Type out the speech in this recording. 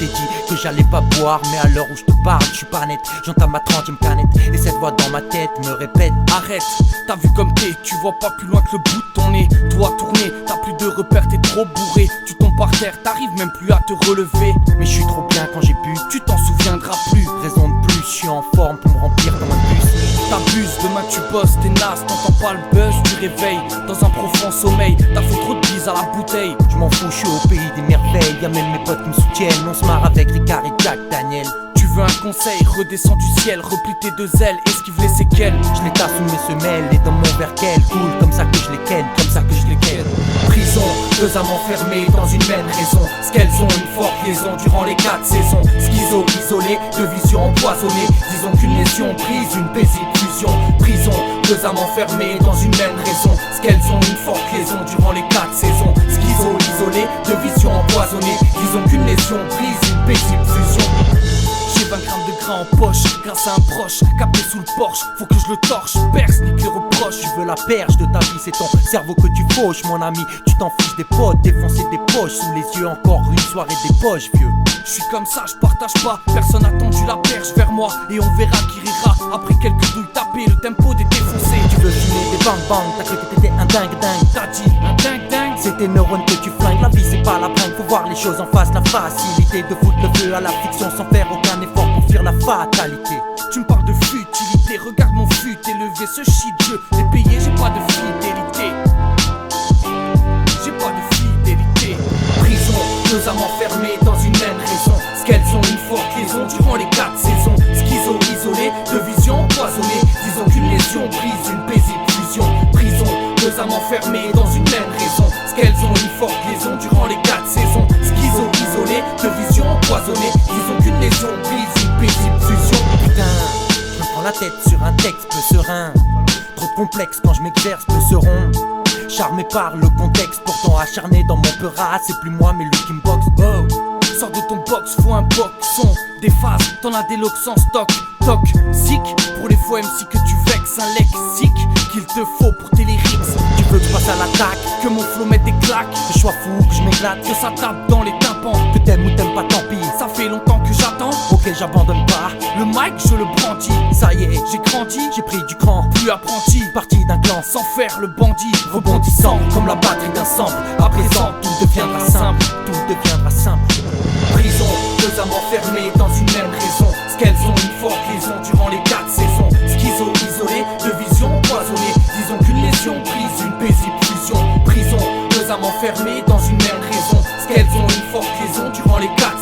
t'ai dit que j'allais pas boire, mais à l'heure où je te parle, je suis pas net. J'entends ma 30e canette et cette voix dans ma tête me répète: arrête, t'as vu comme t'es, tu vois pas plus loin que le bout de ton nez. Toi tourné, t'as plus de repères, t'es trop bourré. Tu tombes par terre, t'arrives même plus à te relever. Mais je suis trop bien quand j'ai bu, tu t'en souviendras plus. Raison de plus, je suis en forme pour me remplir comme un bus. T'abuses, demain tu bosses, t'es naze, t'entends pas le buzz du réveil. Dans un profond sommeil, t'as fait trop de bises à la bouteille. Je m'en fous, je suis au pays des merveilles. Y'a même mes potes qui me soutiennent, on se marre avec Ricard et Jack Daniel. Tu veux un conseil, redescends du ciel, replie tes deux ailes, esquive les séquelles. Je les tasse sous mes semelles et dans mon verre qu'elle coule, comme ça que je les ken, comme ça que je les ken. Prison, deux âmes enfermées dans une même raison. Ce qu'elles ont une forte liaison durant les 4 saisons. Schizo, isolé, deux visions empoisonnées. Disons qu'une lésion prise, une paisible fusion. Prison, deux âmes enfermées dans une même raison. Ce qu'elles ont une forte liaison durant les 4 saisons. Schizo, isolé, deux visions empoisonnées. Disons qu'une lésion prise, une paisible fusion. J'ai 20 grammes de gras en poche, grâce à un proche, capté sous le porche, faut que je le torche, perce, nique les reproches. Tu veux la perche de ta vie, c'est ton cerveau que tu fauches, mon ami. Tu t'en fiches des potes, défoncer des poches, sous les yeux encore une soirée des poches, vieux. Je suis comme ça, je partage pas, personne n'a tendu la perche vers moi. Et on verra qui rira, après quelques douilles tapées, le tempo des défoncés. Tu veux fumer des bang bang, t'as cru que t'étais un dingue dingue. T'as dit un dingue dingue, c'est tes neurones que tu flingues, la vie c'est pas la bringue. Faut voir les choses en face, la facilité de foutre le feu à la fiction sans faire aucun effort pour fuir la fatalité. Tu me parles de futilité, regarde mon fut élevé, ce shit jeu les payé, j'ai pas de fidélité. J'ai pas de fidélité. Prison, deux âmes enfermées dans une même raison. Ce qu'elles ont une forte liaison durant les 4 saisons. Schizo, isolé, deux visions empoisonnées. Disons qu'une lésion brise, une paisible fusion. Prison, deux âmes enfermées dans une même raison. Ce qu'elles ont une forte liaison durant les 4 saisons. Schizo, isolé, deux visions empoisonnées. Disons qu'une lésion brise, une paisible fusion. Putain, je me prends la tête sur un texte peu serein. Trop de complexe quand je m'exerce peu serein. Charmé par le contexte, pourtant acharné dans mon peur. C'est plus moi mais lui qui me boxe. Oh, sors de ton box, faut un boxon. Des phases, t'en as des locks sans stock. Toxique, pour les faux MC que tu vexes. Un lexique qu'il te faut pour tes lyrics. Tu veux que je passe à l'attaque, que mon flow mette des claques. que je sois fou, que je m'éclate, que ça tape dans les tympans. que t'aimes ou t'aimes pas, tant pis. Ça fait longtemps que j'attends, Ok, j'abandonne pas. le mic je le brandis. Ça y est, J'ai grandi, j'ai pris du cran. plus apprenti, Parti d'un clan, sans faire le bandit. rebondissant comme la batterie d'un sample. À présent, tout deviendra simple, tout deviendra simple. Prison, deux âmes enfermées dans une même raison. Ce qu'elles ont une forte liaison durant les 4 saisons. Schizo, isolé, deux visions empoisonnées. Disons qu'une lésion prise, une paisible fusion. Prison, deux âmes enfermées dans une même raison. Ce qu'elles ont une forte liaison durant les 4